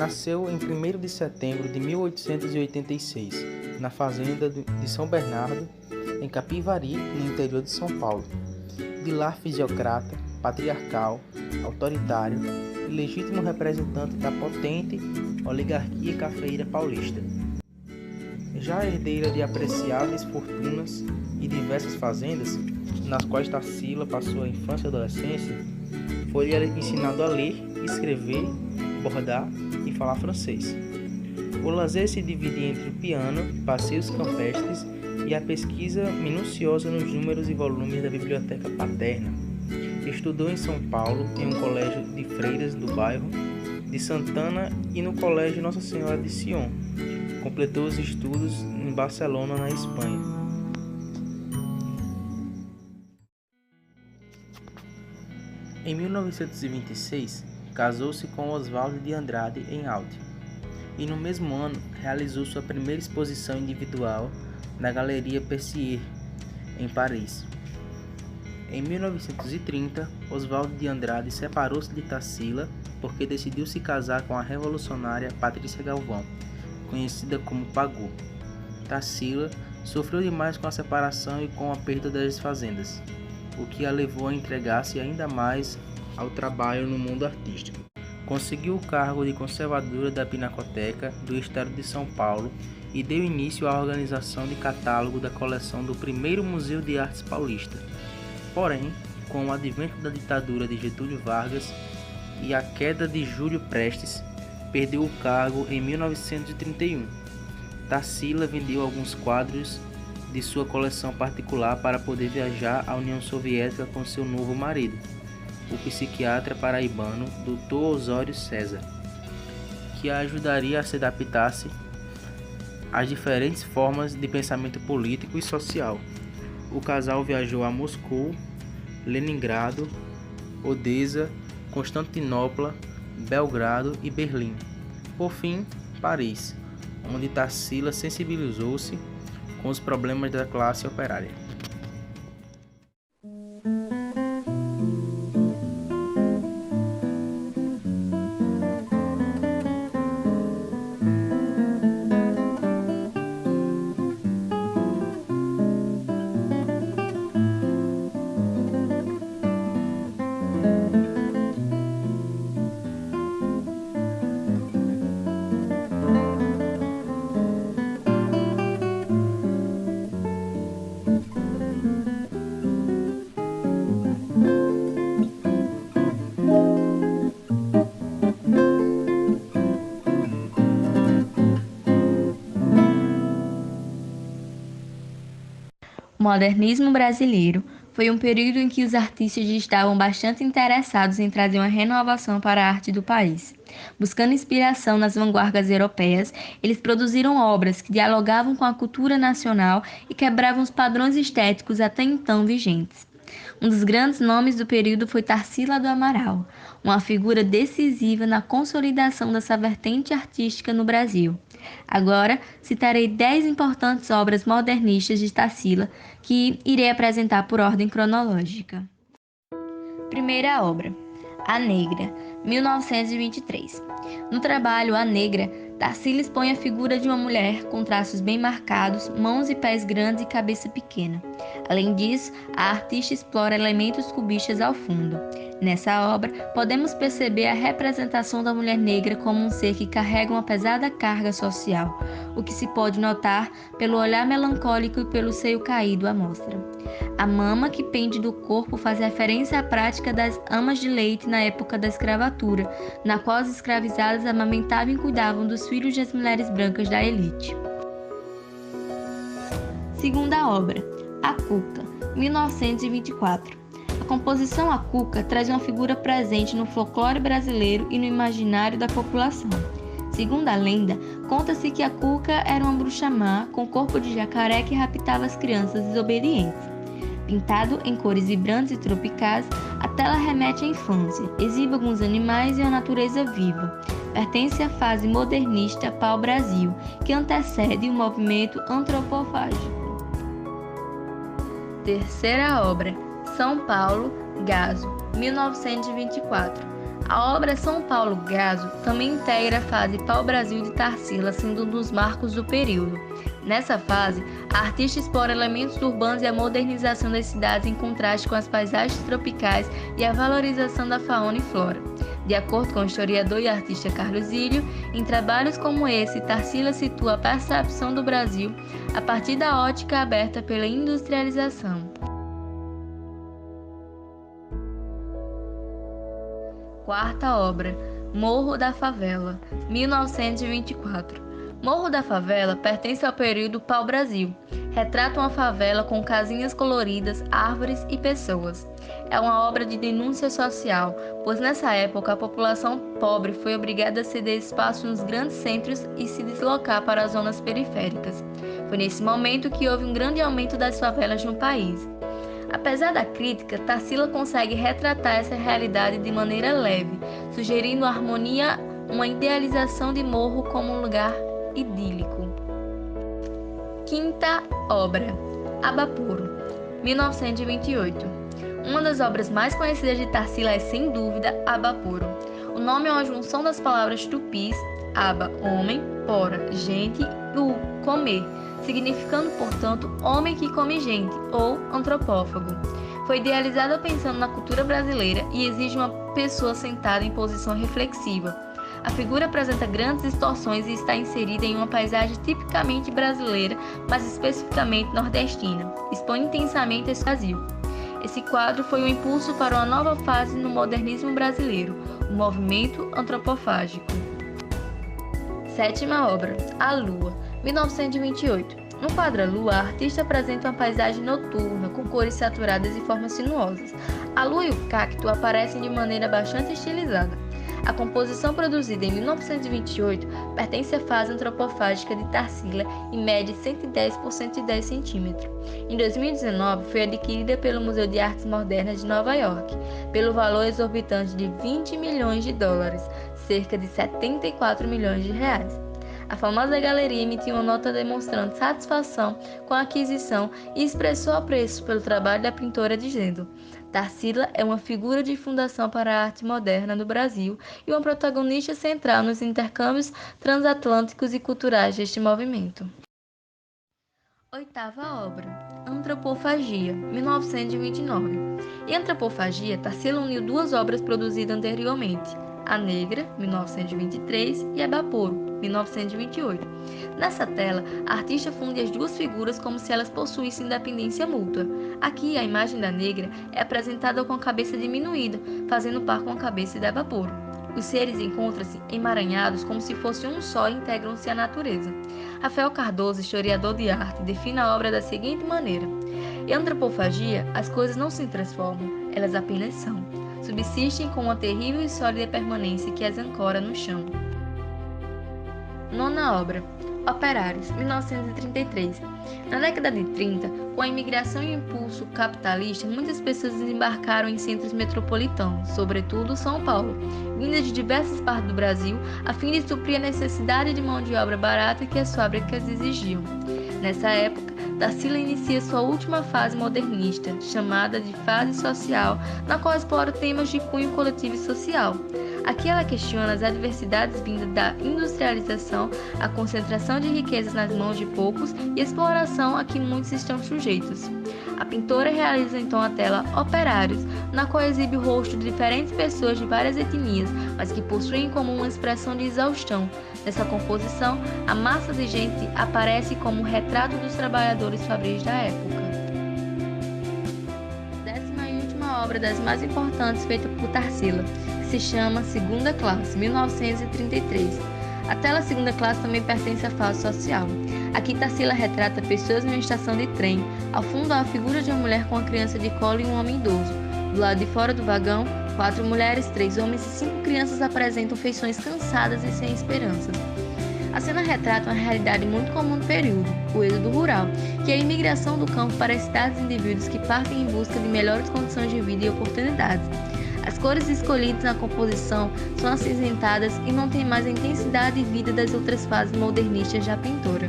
Nasceu em 1º de setembro de 1886, na fazenda de São Bernardo, em Capivari, no interior de São Paulo. De lar fisiocrata, patriarcal, autoritário e legítimo representante da potente oligarquia cafeeira paulista. Já herdeira de apreciáveis fortunas e diversas fazendas, nas quais Tarsila passou a infância e adolescência, foi-lhe ensinado a ler, escrever, bordar e falar francês. O lazer se dividia entre o piano, passeios campestres e a pesquisa minuciosa nos números e volumes da biblioteca paterna. Estudou em São Paulo, em um colégio de freiras do bairro de Santana e no colégio Nossa Senhora de Sion. Completou os estudos em Barcelona, na Espanha. Em 1926, casou-se com Oswaldo de Andrade em Aute, e no mesmo ano realizou sua primeira exposição individual na Galeria Percier, em Paris. Em 1930, Oswaldo de Andrade separou-se de Tarsila porque decidiu se casar com a revolucionária Patrícia Galvão, conhecida como Pagô. Tarsila sofreu demais com a separação e com a perda das fazendas, o que a levou a entregar-se ainda mais ao trabalho no mundo artístico. Conseguiu o cargo de conservadora da Pinacoteca do Estado de São Paulo e deu início à organização de catálogo da coleção do primeiro Museu de Artes Paulista. Porém, com o advento da ditadura de Getúlio Vargas e a queda de Júlio Prestes, perdeu o cargo em 1931. Tarsila vendeu alguns quadros de sua coleção particular para poder viajar à União Soviética com seu novo marido, o psiquiatra paraibano Dr. Osório César, que a ajudaria a se adaptar-se às diferentes formas de pensamento político e social. O casal viajou a Moscou, Leningrado, Odessa, Constantinopla, Belgrado e Berlim. Por fim, Paris, onde Tarsila sensibilizou-se com os problemas da classe operária. O modernismo brasileiro foi um período em que os artistas estavam bastante interessados em trazer uma renovação para a arte do país. Buscando inspiração nas vanguardas europeias, eles produziram obras que dialogavam com a cultura nacional e quebravam os padrões estéticos até então vigentes. Um dos grandes nomes do período foi Tarsila do Amaral, uma figura decisiva na consolidação dessa vertente artística no Brasil. Agora, citarei 10 importantes obras modernistas de Tarsila que irei apresentar por ordem cronológica. Primeira obra, A Negra, 1923. No trabalho A Negra, Tarsila expõe a figura de uma mulher com traços bem marcados, mãos e pés grandes e cabeça pequena. Além disso, a artista explora elementos cubistas ao fundo. Nessa obra, podemos perceber a representação da mulher negra como um ser que carrega uma pesada carga social, o que se pode notar pelo olhar melancólico e pelo seio caído à mostra. A mama que pende do corpo faz referência à prática das amas de leite na época da escravatura, na qual as escravizadas amamentavam e cuidavam dos filhos das mulheres brancas da elite. Segunda obra, A Cuca, 1924. A composição A Cuca traz uma figura presente no folclore brasileiro e no imaginário da população. Segundo a lenda, conta-se que a Cuca era uma bruxa má com corpo de jacaré que raptava as crianças desobedientes. Pintado em cores vibrantes e tropicais, a tela remete à infância, exibe alguns animais e a natureza viva. Pertence à fase modernista pau-brasil, que antecede o movimento antropofágico. Terceira obra, São Paulo, Gazo, 1924. A obra São Paulo Gazo também integra a fase Pau-Brasil de Tarsila, sendo um dos marcos do período. Nessa fase, a artista explora elementos urbanos e a modernização das cidades em contraste com as paisagens tropicais e a valorização da fauna e flora. De acordo com o historiador e artista Carlos Ilho, em trabalhos como esse, Tarsila situa a percepção do Brasil a partir da ótica aberta pela industrialização. Quarta obra, Morro da Favela, 1924. Morro da Favela pertence ao período Pau-Brasil. Retrata uma favela com casinhas coloridas, árvores e pessoas. É uma obra de denúncia social, pois nessa época a população pobre foi obrigada a ceder espaço nos grandes centros e se deslocar para as zonas periféricas. Foi nesse momento que houve um grande aumento das favelas no país. Apesar da crítica, Tarsila consegue retratar essa realidade de maneira leve, sugerindo harmonia, uma idealização de Morro como um lugar idílico. Quinta obra, Abapuro, 1928. Uma das obras mais conhecidas de Tarsila é, sem dúvida, Abapuro. O nome é uma junção das palavras tupis, aba, homem, pora, gente, e u, comer, significando, portanto, homem que come gente, ou antropófago. Foi idealizada pensando na cultura brasileira e exige uma pessoa sentada em posição reflexiva. A figura apresenta grandes distorções e está inserida em uma paisagem tipicamente brasileira, mas especificamente nordestina. Expõe intensamente esse Brasil. Esse quadro foi um impulso para uma nova fase no modernismo brasileiro, o movimento antropofágico. Sétima obra, A Lua, 1928. No quadro A Lua, a artista apresenta uma paisagem noturna, com cores saturadas e formas sinuosas. A lua e o cacto aparecem de maneira bastante estilizada. A composição, produzida em 1928, pertence à fase antropofágica de Tarsila e mede 110 por 110 centímetros. Em 2019, foi adquirida pelo Museu de Artes Modernas de Nova York, pelo valor exorbitante de 20 milhões de dólares, cerca de 74 milhões de reais. A famosa galeria emitiu uma nota demonstrando satisfação com a aquisição e expressou apreço pelo trabalho da pintora, dizendo: Tarsila é uma figura de fundação para a arte moderna no Brasil e uma protagonista central nos intercâmbios transatlânticos e culturais deste movimento. Oitava obra, Antropofagia, 1929. Em Antropofagia, Tarsila uniu duas obras produzidas anteriormente, A Negra, 1923, e Abapuro, 1928. Nessa tela, a artista funde as duas figuras como se elas possuíssem dependência mútua. Aqui, a imagem da negra é apresentada com a cabeça diminuída, fazendo par com a cabeça de Abapuro. Os seres encontram-se emaranhados como se fossem um só e integram-se à natureza. Rafael Cardoso, historiador de arte, define a obra da seguinte maneira: em Antropofagia, as coisas não se transformam, elas apenas são. Subsistem com uma terrível e sólida permanência que as ancora no chão. Nona obra, Operários, 1933. Na década de 30, com a imigração e o impulso capitalista, muitas pessoas desembarcaram em centros metropolitanos, sobretudo São Paulo, vindas de diversas partes do Brasil, a fim de suprir a necessidade de mão de obra barata que as fábricas exigiam. Nessa época, Tarsila inicia sua última fase modernista, chamada de fase social, na qual explora temas de cunho coletivo e social. Aqui ela questiona as adversidades vindas da industrialização, a concentração de riquezas nas mãos de poucos e a exploração a que muitos estão sujeitos. A pintora realiza então a tela Operários, na qual exibe o rosto de diferentes pessoas de várias etnias, mas que possuem em comum uma expressão de exaustão. Nessa composição, a massa de gente aparece como um retrato dos trabalhadores fabris da época. Décima e última obra das mais importantes feita por Tarsila, que se chama Segunda Classe, 1933. A tela Segunda Classe também pertence à fase social. Aqui Tarsila retrata pessoas em uma estação de trem. Ao fundo há a figura de uma mulher com uma criança de colo e um homem idoso. Do lado de fora do vagão, 4 mulheres, 3 homens e 5 crianças apresentam feições cansadas e sem esperança. A cena retrata uma realidade muito comum no período, o êxodo rural, que é a imigração do campo para as cidades de indivíduos que partem em busca de melhores condições de vida e oportunidades. As cores escolhidas na composição são acinzentadas e não têm mais a intensidade e vida das outras fases modernistas da pintora.